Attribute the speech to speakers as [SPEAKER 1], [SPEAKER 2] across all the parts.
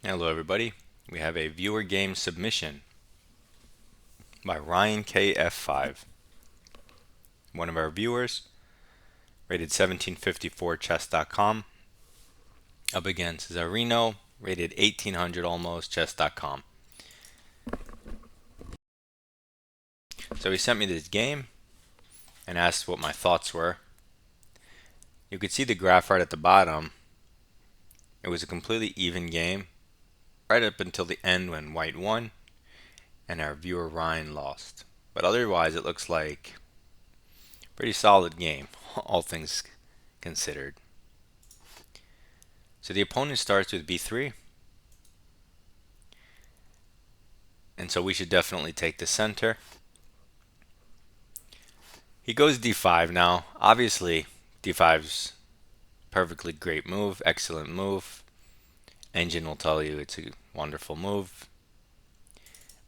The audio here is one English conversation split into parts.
[SPEAKER 1] Hello everybody. We have a viewer game submission by Ryan KF5. One of our viewers, rated 1754 chess.com, up against Zarino, rated 1800 almost chess.com. So he sent me this game and asked what my thoughts were. You could see the graph right at the bottom. It was a completely even game right up until the end when white won and our viewer Ryan lost. But otherwise it looks like a pretty solid game, all things considered. So the opponent starts with b3, and so we should definitely take the center. He goes d5 now. Obviously, d5's perfectly great move, excellent move. Engine will tell you it's a wonderful move.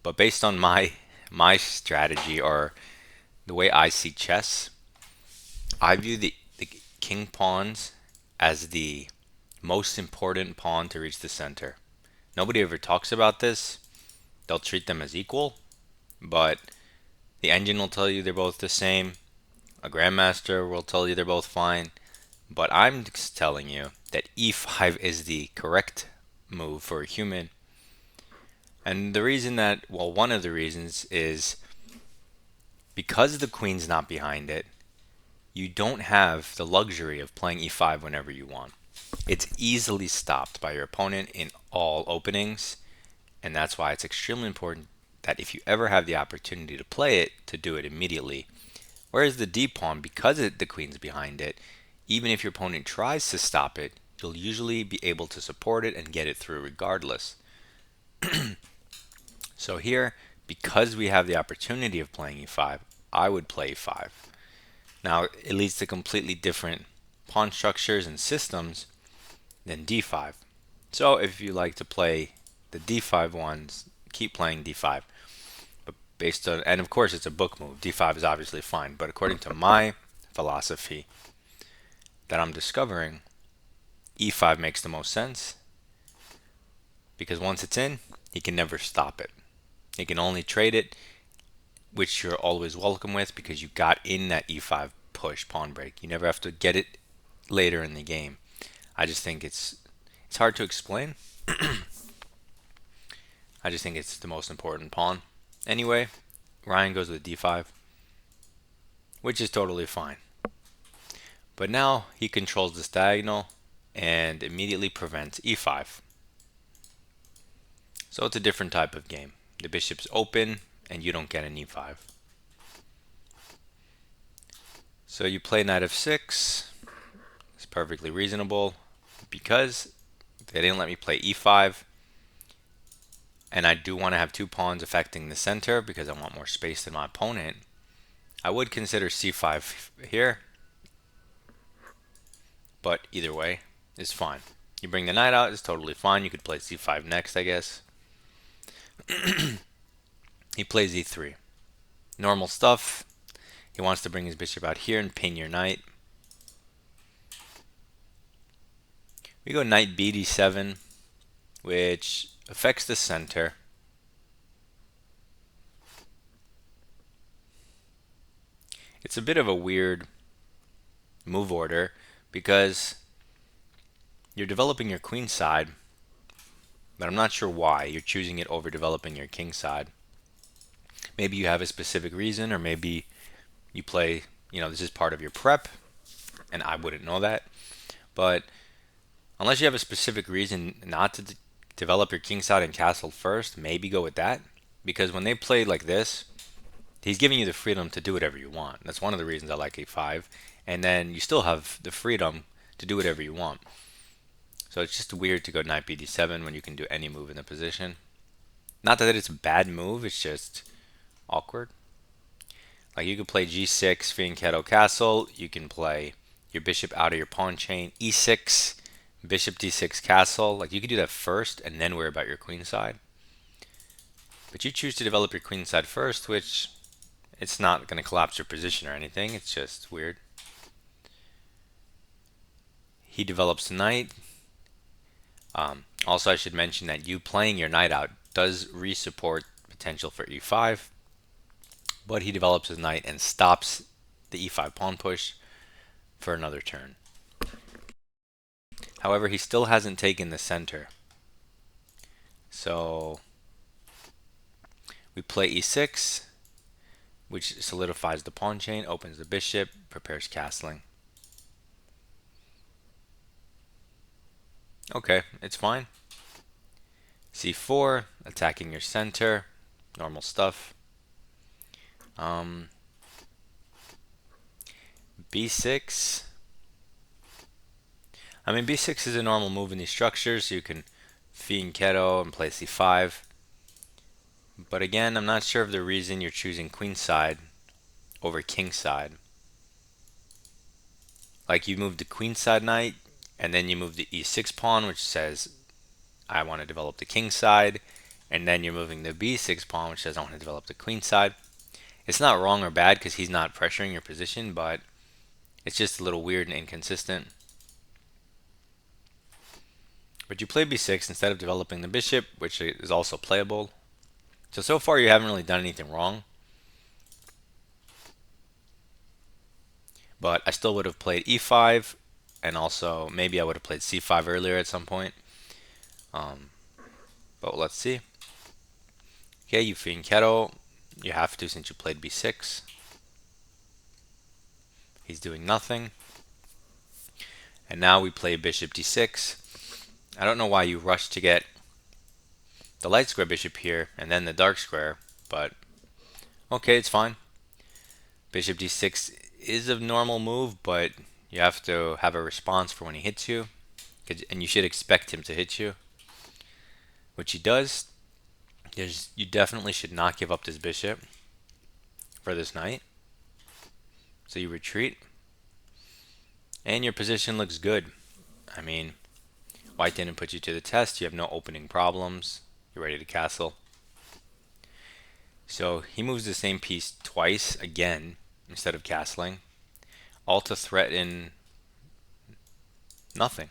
[SPEAKER 1] But based on my strategy, or the way I see chess, I view the king pawns as the most important pawn to reach the center. Nobody ever talks about this. They'll treat them as equal, but the engine will tell you they're both the same. A grandmaster will tell you they're both fine. But I'm just telling you that e5 is the correct move for a human. And the reason that, well, one of the reasons is because the queen's not behind it, you don't have the luxury of playing e5 whenever you want. It's easily stopped by your opponent in all openings, and that's why it's extremely important that if you ever have the opportunity to play it, to do it immediately. Whereas the d pawn, because the queen's behind it, even if your opponent tries to stop it, you'll usually be able to support it and get it through regardless. So here, because we have the opportunity of playing e5, I would play e5. Now, it leads to completely different pawn structures and systems than d5. So if you like to play the d5 ones, keep playing d5. But based on, and of course it's a book move, d5 is obviously fine, but according to my philosophy that I'm discovering, e5 makes the most sense, because once it's in, he can never stop it. He can only trade it, which you're always welcome with because you got in that e5 push pawn break. You never have to get it later in the game. I just think it's hard to explain. I just think it's the most important pawn. Anyway, Ryan goes with d5, which is totally fine. But now he controls this diagonal and immediately prevents e5. So it's a different type of game. The bishop's open and you don't get an e5. So you play knight f6. It's perfectly reasonable because they didn't let me play e5. And I do want to have two pawns affecting the center because I want more space than my opponent. I would consider c5 here, but either way is fine. You bring the knight out, it's totally fine. You could play c5 next, I guess. He plays e3. Normal stuff. He wants to bring his bishop out here and pin your knight. We go knight b d7, which affects the center. It's a bit of a weird move order because you're developing your queen side, but I'm not sure why you're choosing it over developing your king side. Maybe you have a specific reason, or maybe you play, this is part of your prep, and I wouldn't know that. But unless you have a specific reason not to develop your king side and castle first, maybe go with that. Because when they play like this, he's giving you the freedom to do whatever you want. That's one of the reasons I like a5. And then you still have the freedom to do whatever you want. So it's just weird to go knight b d7 when you can do any move in the position. Not that it's a bad move, it's just awkward. Like you could play g6, fianchetto castle. You can play your bishop out of your pawn chain, e6, bishop d6 castle. Like you could do that first and then worry about your queen side. But you choose to develop your queen side first, which it's not going to collapse your position or anything. It's just weird. He develops the knight. Also, I should mention that you playing your knight out does re-support potential for e5, but he develops his knight and stops the e5 pawn push for another turn. However, he still hasn't taken the center. So we play e6, which solidifies the pawn chain, opens the bishop, prepares castling. Okay, it's fine. c4, attacking your center, normal stuff. b6. I mean, b6 is a normal move in these structures. So you can fiend Keto and play c5. But again, I'm not sure of the reason you're choosing queenside over kingside. Like you move the queenside knight, and then you move the e6 pawn, which says I want to develop the kingside, and then you're moving the b6 pawn, which says I want to develop the queenside. It's not wrong or bad because he's not pressuring your position, but it's just a little weird and inconsistent. But you play b6 instead of developing the bishop, which is also playable. So far you haven't really done anything wrong. But I still would have played e5, and also maybe I would have played c5 earlier at some point. But let's see. Okay, you fiend Keto. You have to since you played b6. He's doing nothing. And now we play bishop d6. I don't know why you rushed to get the light square bishop here and then the dark square, but okay, it's fine. Bishop d6 is a normal move, but you have to have a response for when he hits you, and you should expect him to hit you, which he does. You definitely should not give up this bishop for this knight. So you retreat, and your position looks good. I mean, white didn't put you to the test. You have no opening problems. You're ready to castle. So he moves the same piece twice again instead of castling, all to threaten nothing.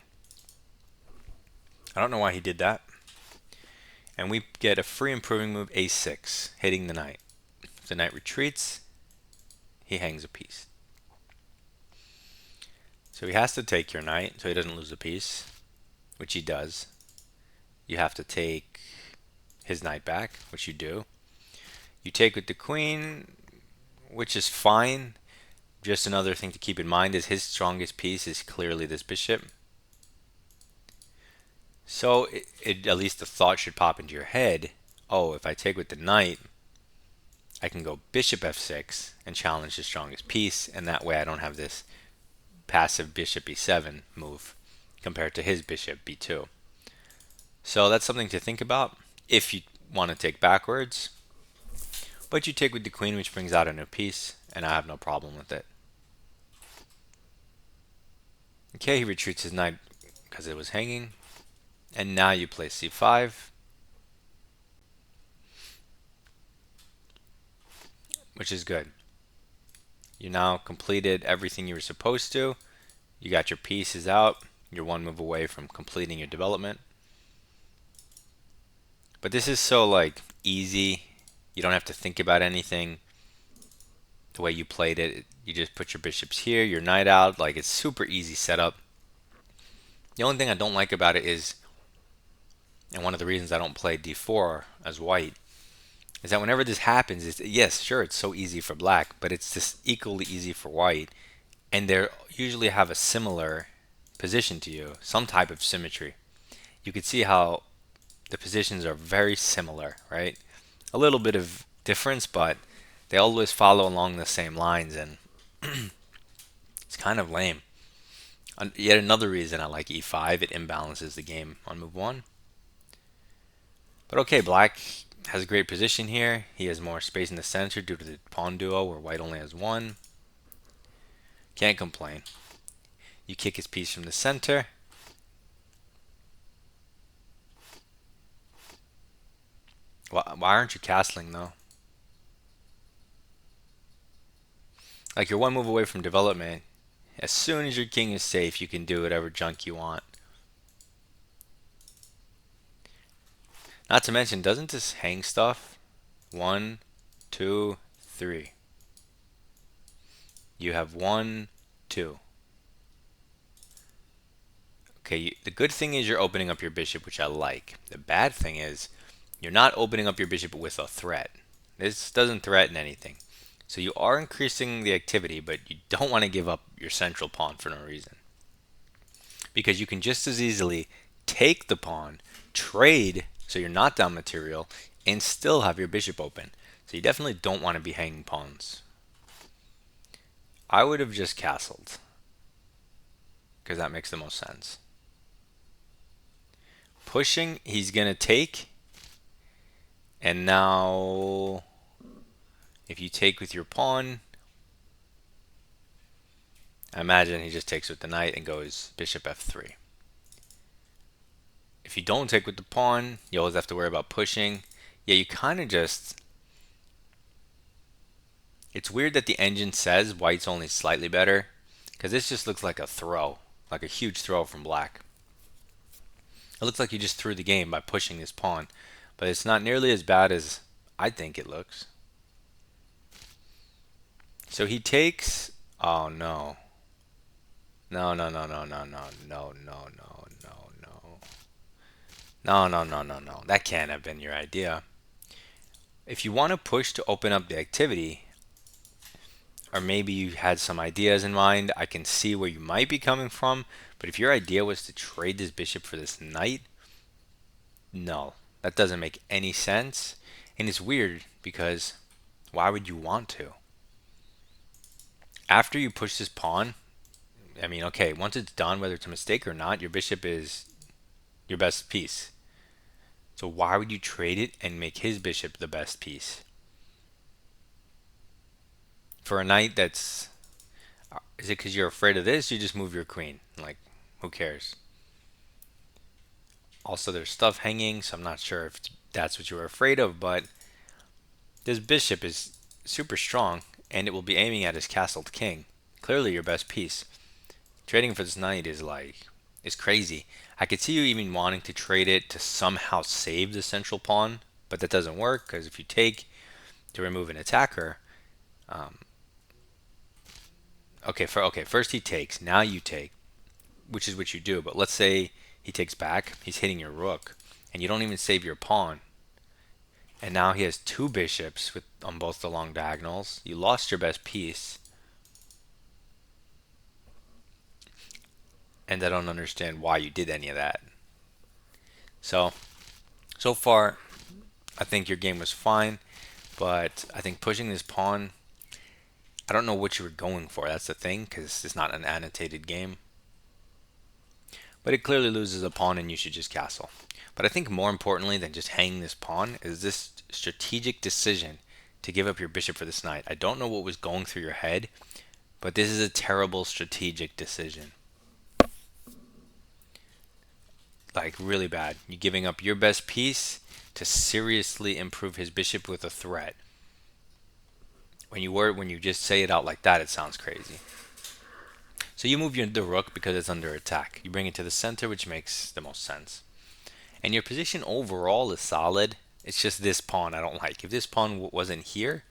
[SPEAKER 1] I don't know why he did that. And we get a free improving move, a6, hitting the knight. If the knight retreats, he hangs a piece. So he has to take your knight so he doesn't lose a piece, which he does. You have to take his knight back, which you do. You take with the queen, which is fine. Just another thing to keep in mind is his strongest piece is clearly this bishop. So at least the thought should pop into your head, oh, if I take with the knight, I can go bishop f6 and challenge the strongest piece, and that way I don't have this passive bishop e7 move compared to his bishop b2. So that's something to think about if you want to take backwards. But you take with the queen, which brings out a new piece, and I have no problem with it. Okay, he retreats his knight because it was hanging. And now you play c5, which is good. You now completed everything you were supposed to. You got your pieces out. You're one move away from completing your development. But this is so like easy. You don't have to think about anything. The way you played it, you just put your bishops here, your knight out. Like it's super easy setup. The only thing I don't like about it is, and one of the reasons I don't play d4 as white, is that whenever this happens, yes, sure, it's so easy for black, but it's just equally easy for white, and they usually have a similar position to you, some type of symmetry. You can see how the positions are very similar, right? A little bit of difference, but they always follow along the same lines, and it's kind of lame. Yet another reason I like e5, it imbalances the game on move 1. But okay, black has a great position here. He has more space in the center due to the pawn duo where white only has 1. Can't complain. You kick his piece from the center. Why aren't you castling though? Like you're one move away from development. As soon as your king is safe, you can do whatever junk you want. Not to mention, doesn't this hang stuff? One, two, three. You have one, two. Okay, the good thing is you're opening up your bishop, which I like. The bad thing is you're not opening up your bishop with a threat. This doesn't threaten anything. So you are increasing the activity, but you don't want to give up your central pawn for no reason. Because you can just as easily take the pawn, trade so you're not down material, and still have your bishop open. So you definitely don't want to be hanging pawns. I would have just castled, because that makes the most sense. Pushing, he's going to take, and now if you take with your pawn, I imagine he just takes with the knight and goes bishop f3. If you don't take with the pawn, you always have to worry about pushing. Yeah, you kind of just... It's weird that the engine says white's only slightly better, because this just looks like a throw, like a huge throw from black. It looks like you just threw the game by pushing this pawn, but it's not nearly as bad as I think it looks. So he takes... Oh no. No, no, no, no, no, no, no, no, no, no, no. No, no, no, no, no. That can't have been your idea. If you want to push to open up the activity, or maybe you had some ideas in mind, I can see where you might be coming from. But if your idea was to trade this bishop for this knight, no, that doesn't make any sense. And it's weird because why would you want to? After you push this pawn, I mean, okay, once it's done, whether it's a mistake or not, your bishop is your best piece. So why would you trade it and make his bishop the best piece? For a knight that's... Is it because you're afraid of this? You just move your queen. Like, who cares? Also, there's stuff hanging, so I'm not sure if that's what you were afraid of, but this bishop is super strong, and it will be aiming at his castled king. Clearly your best piece. Trading for this knight is crazy. I could see you even wanting to trade it to somehow save the central pawn, but that doesn't work, because if you take to remove an attacker, okay, first he takes, now you take, which is what you do. But let's say he takes back, he's hitting your rook, and you don't even save your pawn. And now he has two bishops on both the long diagonals. You lost your best piece. And I don't understand why you did any of that. So far, I think your game was fine. But I think pushing this pawn, I don't know what you were going for. That's the thing, because it's not an annotated game. But it clearly loses a pawn and you should just castle. But I think more importantly than just hanging this pawn is this strategic decision to give up your bishop for this knight. I don't know what was going through your head, but this is a terrible strategic decision. Like, really bad. You're giving up your best piece to seriously improve his bishop with a threat. When you just say it out like that, it sounds crazy. So you move the rook because it's under attack. You bring it to the center, which makes the most sense. And your position overall is solid. It's just this pawn I don't like. If this pawn wasn't here,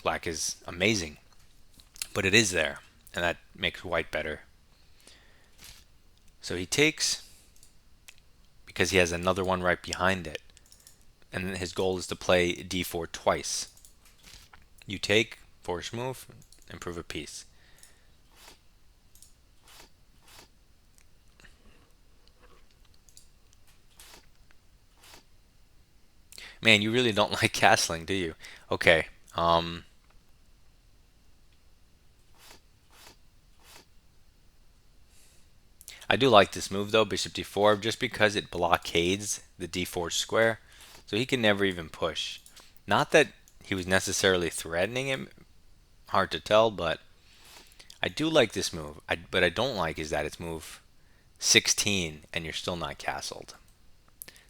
[SPEAKER 1] black is amazing. But it is there, and that makes white better. So he takes because he has another one right behind it. And his goal is to play d4 twice. You take, force move, improve a piece. Man, you really don't like castling, do you? Okay. I do like this move though, bishop d4, just because it blockades the d4 square, so he can never even push. Not that he was necessarily threatening him, hard to tell, but I do like this move. But I don't like is that it's move 16 and you're still not castled.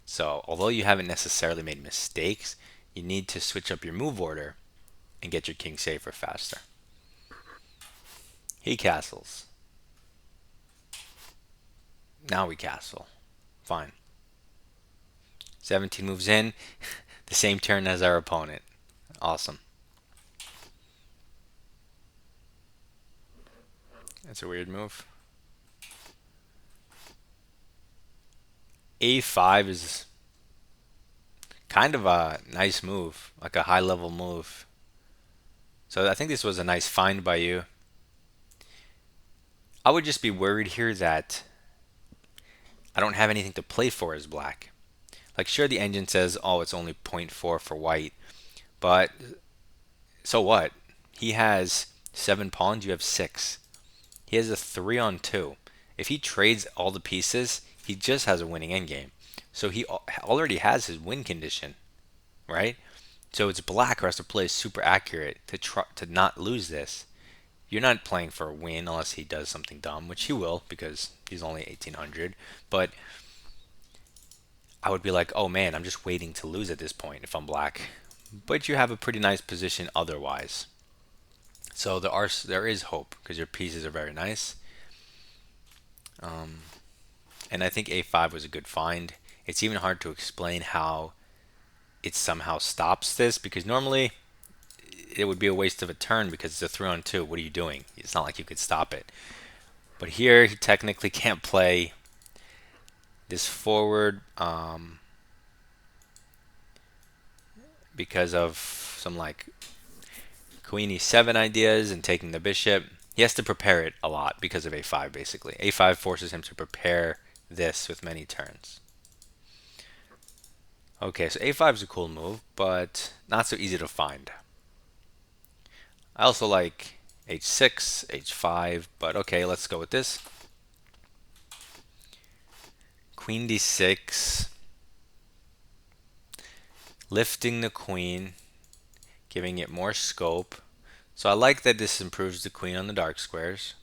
[SPEAKER 1] So although you haven't necessarily made mistakes, you need to switch up your move order and get your king safer faster. He castles. Now we castle. Fine. 17 moves in, the same turn as our opponent. Awesome. That's a weird move. A5 is kind of a nice move, like a high level move. So I think this was a nice find by you. I would just be worried here that I don't have anything to play for as black. Like, sure, the engine says, oh, it's only zero point 0.4 for white, but so what? He has 7 pawns, you have 6. He has a 3 on 2. If he trades all the pieces, he just has a winning endgame. So he already has his win condition, right? So it's black who has to play super accurate to not lose this. You're not playing for a win unless he does something dumb, which he will because he's only 1800. But I would be like, oh man, I'm just waiting to lose at this point if I'm black. But you have a pretty nice position otherwise. So there is hope because your pieces are very nice. And I think A5 was a good find. It's even hard to explain how it somehow stops this because normally it would be a waste of a turn because it's a 3 on 2. What are you doing? It's not like you could stop it. But here he technically can't play this forward because of some like Queen E7 ideas and taking the bishop. He has to prepare it a lot because of A5 basically. A5 forces him to prepare this with many turns. Okay, so A5 is a cool move, but not so easy to find. I also like H6, H5, but okay, let's go with this. Queen D6, lifting the queen, giving it more scope. So I like that this improves the queen on the dark squares.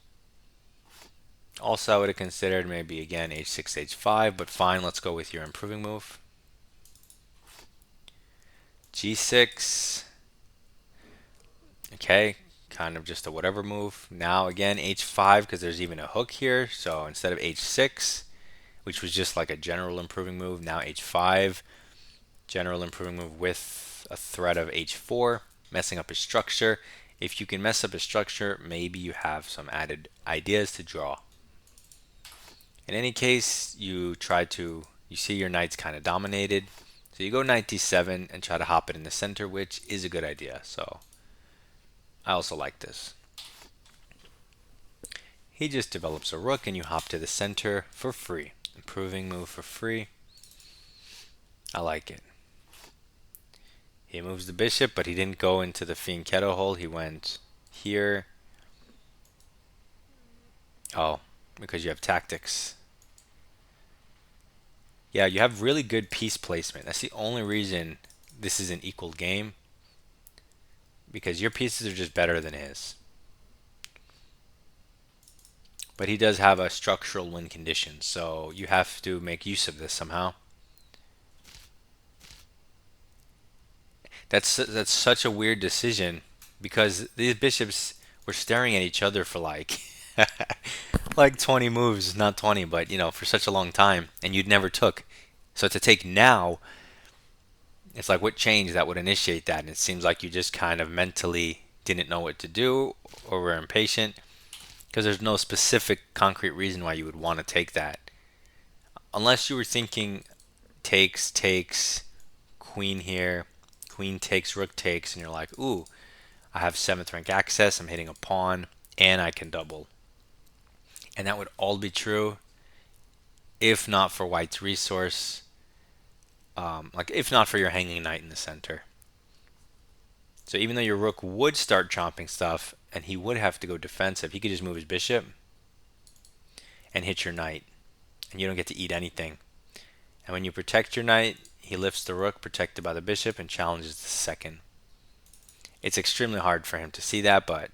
[SPEAKER 1] Also, I would have considered maybe again H6, H5, but fine, let's go with your improving move. G6. Okay, kind of just a whatever move. Now again H5 because there's even a hook here. So instead of H6, which was just like a general improving move, now H5, general improving move with a threat of H4, messing up his structure. If you can mess up his structure, maybe you have some added ideas to draw. In any case, you see your knight's kind of dominated. So you go knight d7 and try to hop it in the center, which is a good idea. So I also like this. He just develops a rook and you hop to the center for free. Improving move for free. I like it. He moves the bishop, but he didn't go into the fianchetto hole. He went here. Oh, because you have tactics. Yeah, you have really good piece placement. That's the only reason this is an equal game. Because your pieces are just better than his. But he does have a structural win condition, so you have to make use of this somehow. That's such a weird decision because these bishops were staring at each other for like like 20 moves, not 20, but you know, for such a long time, and you'd never took. So to take now, it's like what change that would initiate that, and it seems like you just kind of mentally didn't know what to do or were impatient because there's no specific concrete reason why you would want to take that. Unless you were thinking takes, queen here, queen takes, rook takes, and you're like, ooh, I have 7th rank access, I'm hitting a pawn, and I can double. And that would all be true if not for white's resource, like if not for your hanging knight in the center. So even though your rook would start chomping stuff, and he would have to go defensive, he could just move his bishop and hit your knight, and you don't get to eat anything. And when you protect your knight, he lifts the rook protected by the bishop and challenges the second. It's extremely hard for him to see that, but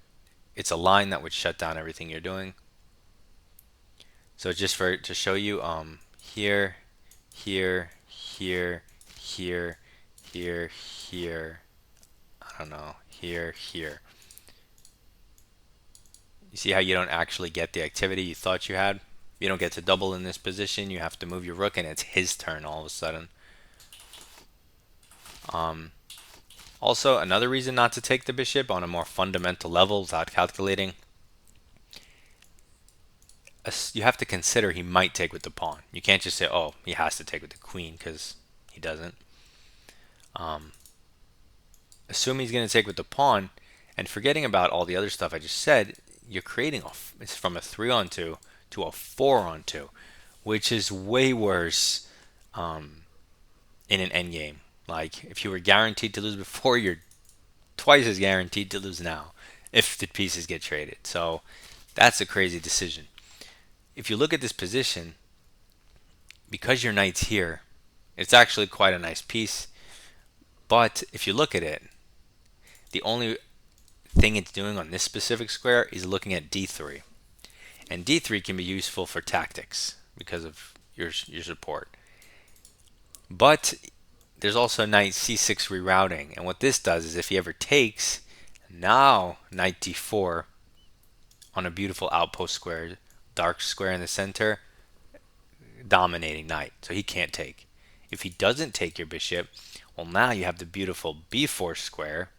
[SPEAKER 1] it's a line that would shut down everything you're doing. So just to show you, here, here, here, here, here, here, I don't know, here, here. You see how you don't actually get the activity you thought you had? You don't get to double in this position. You have to move your rook, and it's his turn all of a sudden. Also, another reason not to take the bishop on a more fundamental level without calculating, you have to consider he might take with the pawn. You can't just say, oh, he has to take with the queen, because he doesn't. Assume he's going to take with the pawn, and forgetting about all the other stuff I just said, you're creating it's from a 3-on-2 to a 4-on-2, which is way worse in an endgame. Like, if you were guaranteed to lose before, you're twice as guaranteed to lose now if the pieces get traded. So that's a crazy decision. If you look at this position, because your knight's here, it's actually quite a nice piece. But if you look at it, the only thing it's doing on this specific square is looking at d3. And d3 can be useful for tactics because of your support. But there's also knight c6 rerouting. And what this does is if he ever takes, now knight d4 on a beautiful outpost square, dark square in the center, dominating knight. So he can't take. If he doesn't take your bishop, well, now you have the beautiful b4 square,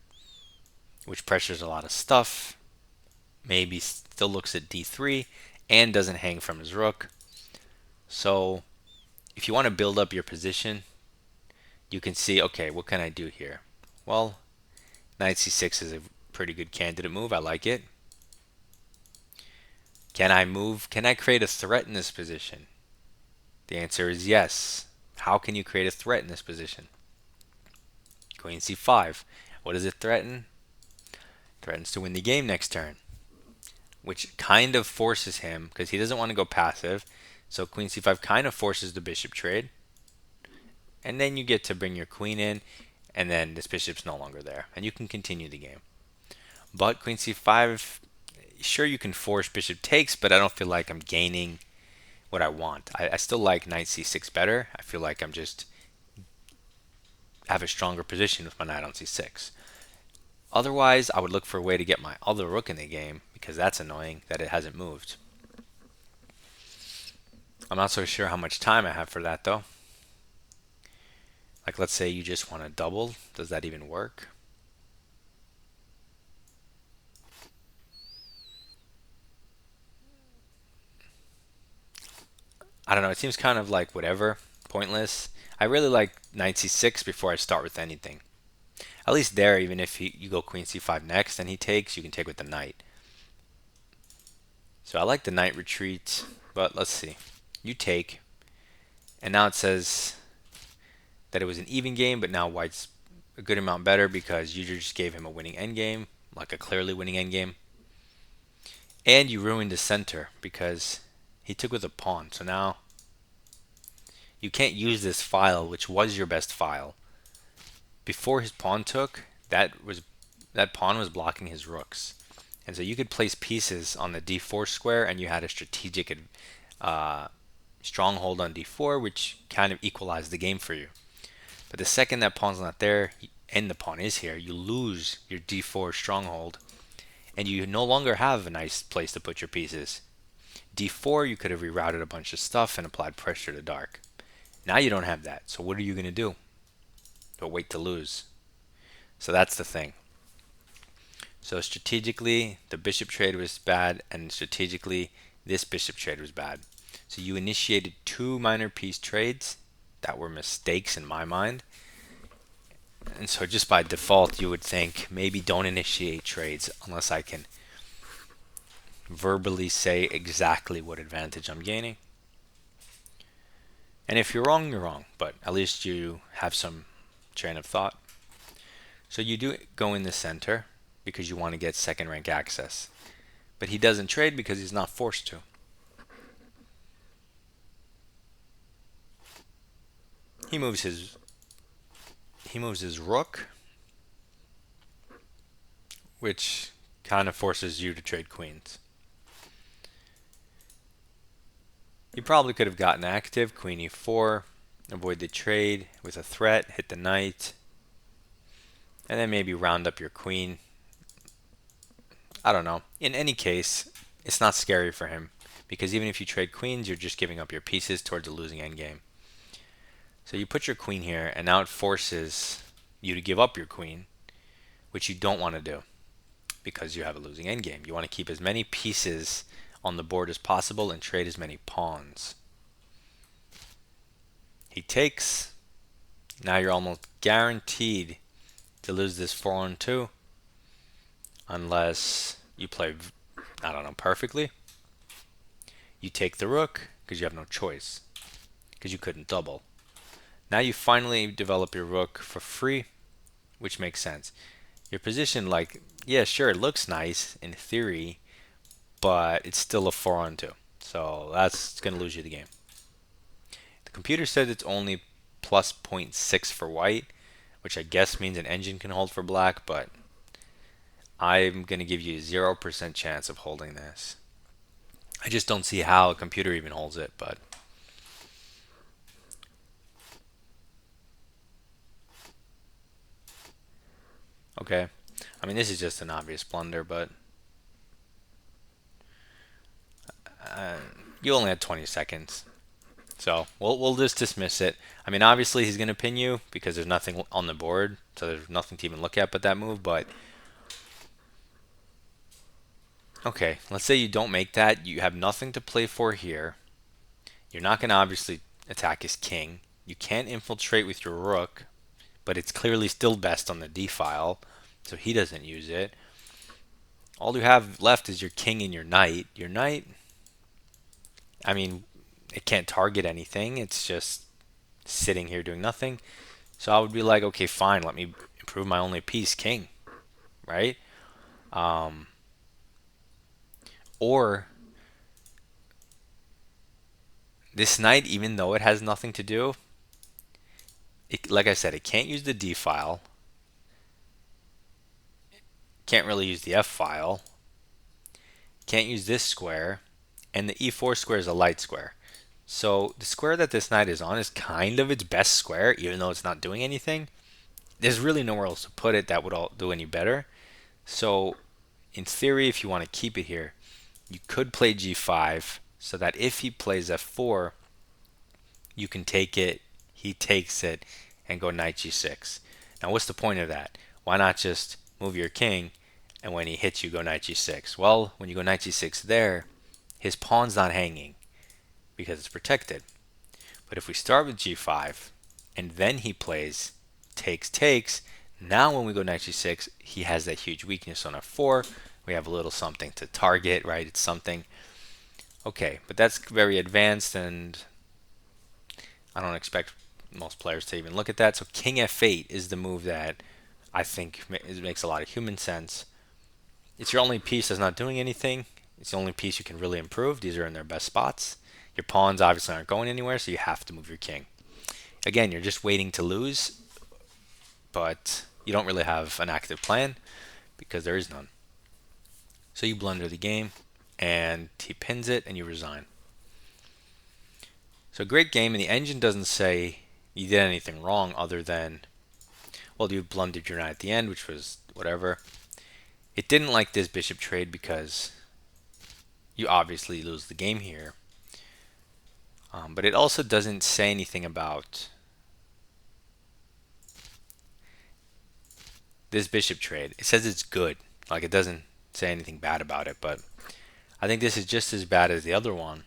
[SPEAKER 1] which pressures a lot of stuff. Maybe still looks at d3 and doesn't hang from his rook. So if you want to build up your position, you can see, okay, what can I do here? Well, knight c6 is a pretty good candidate move. I like it. Can I move? Can I create a threat in this position? The answer is yes. How can you create a threat in this position? Queen c5. What does it threaten? Threatens to win the game next turn, which kind of forces him, because he doesn't want to go passive, so queen c5 kind of forces the bishop trade. And then you get to bring your queen in, and then this bishop's no longer there, and you can continue the game. But queen c5, sure, you can force bishop takes, but I don't feel like I'm gaining what I want. I still like knight c6 better. I feel like I'm just have a stronger position with my knight on c6. Otherwise, I would look for a way to get my other rook in the game, because that's annoying that it hasn't moved. I'm not so sure how much time I have for that, though. Like, let's say you just want to double. Does that even work? I don't know. It seems kind of like whatever, pointless. I really like knight c6 before I start with anything. At least there, even if you go queen c5 next and he takes, you can take with the knight. So I like the knight retreat, but let's see. You take, and now it says that it was an even game, but now white's a good amount better because you just gave him a winning endgame, like a clearly winning endgame. And you ruined the center because he took with a pawn. So now you can't use this file, which was your best file. Before his pawn took, that pawn was blocking his rooks. And so you could place pieces on the d4 square, and you had a strategic stronghold on d4, which kind of equalized the game for you. But the second that pawn's not there, and the pawn is here, you lose your d4 stronghold, and you no longer have a nice place to put your pieces. d4, you could have rerouted a bunch of stuff and applied pressure to dark. Now you don't have that, so what are you going to do? But wait to lose. So that's the thing. So strategically, the bishop trade was bad, and strategically, this bishop trade was bad. So you initiated two minor piece trades that were mistakes in my mind. And so just by default, you would think maybe don't initiate trades unless I can verbally say exactly what advantage I'm gaining. And if you're wrong, you're wrong, but at least you have some train of thought. So you do go in the center because you want to get second rank access. But he doesn't trade because he's not forced to. He moves his rook, which kind of forces you to trade queens. You probably could have gotten active, queen e4, avoid the trade with a threat, hit the knight, and then maybe round up your queen. I don't know. In any case, it's not scary for him, because even if you trade queens, you're just giving up your pieces towards a losing endgame. So you put your queen here, and now it forces you to give up your queen, which you don't want to do because you have a losing endgame. You want to keep as many pieces on the board as possible and trade as many pawns. He takes. Now you're almost guaranteed to lose this 4-on-2 unless you play, I don't know, perfectly. You take the rook because you have no choice because you couldn't double. Now you finally develop your rook for free, which makes sense. Your position, like, yeah, sure, it looks nice in theory, but it's still a 4-on-2. So that's going to lose you the game. The computer says it's only plus 0.6 for white, which I guess means an engine can hold for black, but I'm going to give you a 0% chance of holding this. I just don't see how a computer even holds it, but okay. I mean, this is just an obvious blunder, but uh, you only had 20 seconds. So we'll just dismiss it. I mean, obviously he's going to pin you because there's nothing on the board, so there's nothing to even look at but that move, but okay, let's say you don't make that. You have nothing to play for here. You're not going to obviously attack his king. You can't infiltrate with your rook, but it's clearly still best on the d file, so he doesn't use it. All you have left is your king and your knight. Your knight, I mean, it can't target anything. It's just sitting here doing nothing. So I would be like, okay, fine, let me improve my only piece, king, right? Um, or this knight, even though it has nothing to do, like I said, it can't use the d file, can't really use the f file, can't use this square, and the e4 square is a light square. So the square that this knight is on is kind of its best square, even though it's not doing anything. There's really nowhere else to put it that would all do any better. So in theory, if you want to keep it here, you could play g5 so that if he plays f4, you can take it, he takes it, and go knight g6. Now what's the point of that? Why not just move your king, and when he hits you, go knight g6? Well, when you go knight g6 there, his pawn's not hanging because it's protected. But if we start with g5, and then he plays takes, now when we go knight g6, he has that huge weakness on f4. We have a little something to target, right? It's something. Okay, but that's very advanced, and I don't expect most players to even look at that. So king f8 is the move that I think makes a lot of human sense. It's your only piece that's not doing anything. It's the only piece you can really improve. These are in their best spots. Your pawns obviously aren't going anywhere, so you have to move your king. Again, you're just waiting to lose, but you don't really have an active plan because there is none. So you blunder the game, and he pins it, and you resign. So great game, and the engine doesn't say you did anything wrong other than, well, you blundered your knight at the end, which was whatever. It didn't like this bishop trade because you obviously lose the game here. But it also doesn't say anything about this bishop trade. It says it's good. Like, it doesn't say anything bad about it, but I think this is just as bad as the other one.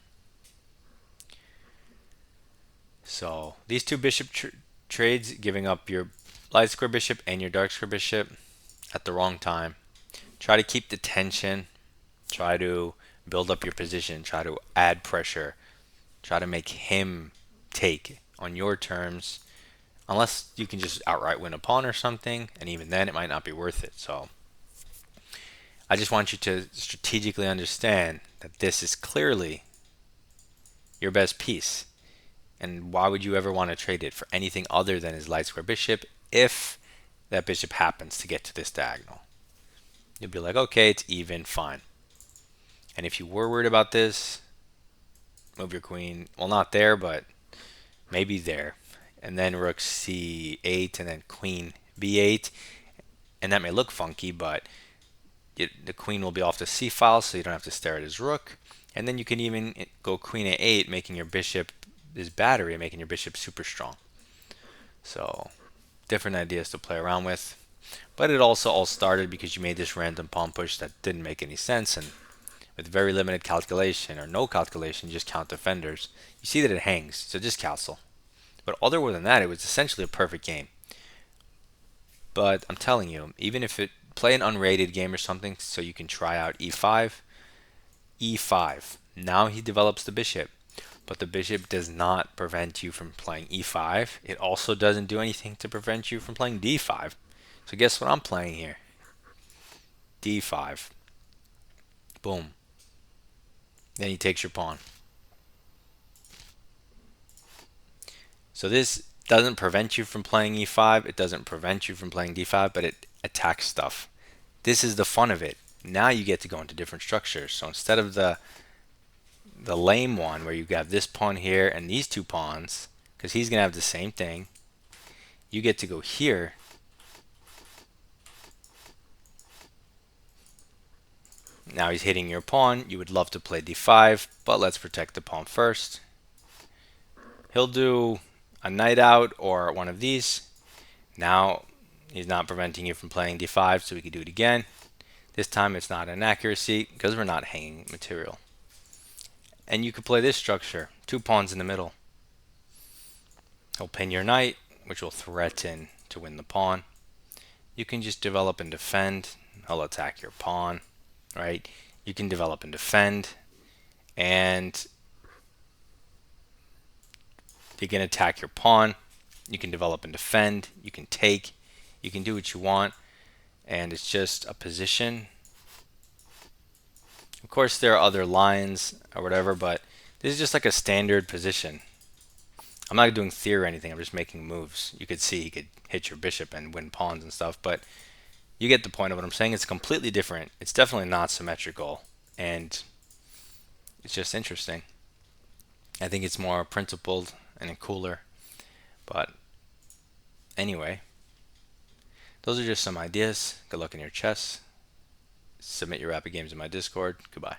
[SPEAKER 1] So these two bishop trades, giving up your light square bishop and your dark square bishop at the wrong time. Try to keep the tension. Try to build up your position. Try to add pressure. Try to make him take on your terms. Unless you can just outright win a pawn or something, and even then it might not be worth it. So I just want you to strategically understand that this is clearly your best piece. And why would you ever want to trade it for anything other than his light square bishop if that bishop happens to get to this diagonal? You'll be like, okay, it's even, fine. And if you were worried about this, move your queen. Well, not there, but maybe there. And then rook c8 and then queen b8. And that may look funky, but the queen will be off the c file, so you don't have to stare at his rook. And then you can even go queen a8, making your bishop this battery, making your bishop super strong. So different ideas to play around with. But it also all started because you made this random pawn push that didn't make any sense, and with very limited calculation or no calculation, you just count defenders. You see that it hangs, so just castle. But other than that, it was essentially a perfect game. But I'm telling you, even if it play an unrated game or something, so you can try out e5, e5. Now he develops the bishop, but the bishop does not prevent you from playing e5. It also doesn't do anything to prevent you from playing d5. So guess what I'm playing here? d5. Boom. Then he takes your pawn. So this doesn't prevent you from playing e5. It doesn't prevent you from playing d5, but it attacks stuff. This is the fun of it. Now you get to go into different structures. So instead of the lame one where you have this pawn here and these two pawns, because he's going to have the same thing, you get to go here. Now he's hitting your pawn. You would love to play d5, but let's protect the pawn first. He'll do a knight out or one of these. Now he's not preventing you from playing d5, so we can do it again. This time it's not an accuracy because we're not hanging material. And you could play this structure, two pawns in the middle. He'll pin your knight, which will threaten to win the pawn. You can just develop and defend. He'll attack your pawn, right? You can develop and defend, and you can attack your pawn. You can develop and defend. You can take. You can do what you want, and it's just a position. Of course, there are other lines or whatever, but this is just like a standard position. I'm not doing theory or anything. I'm just making moves. You could see you could hit your bishop and win pawns and stuff, but you get the point of what I'm saying. It's completely different. It's definitely not symmetrical, and it's just interesting. I think it's more principled and cooler. But anyway, those are just some ideas. Good luck in your chess. Submit your rapid games in my Discord. Goodbye.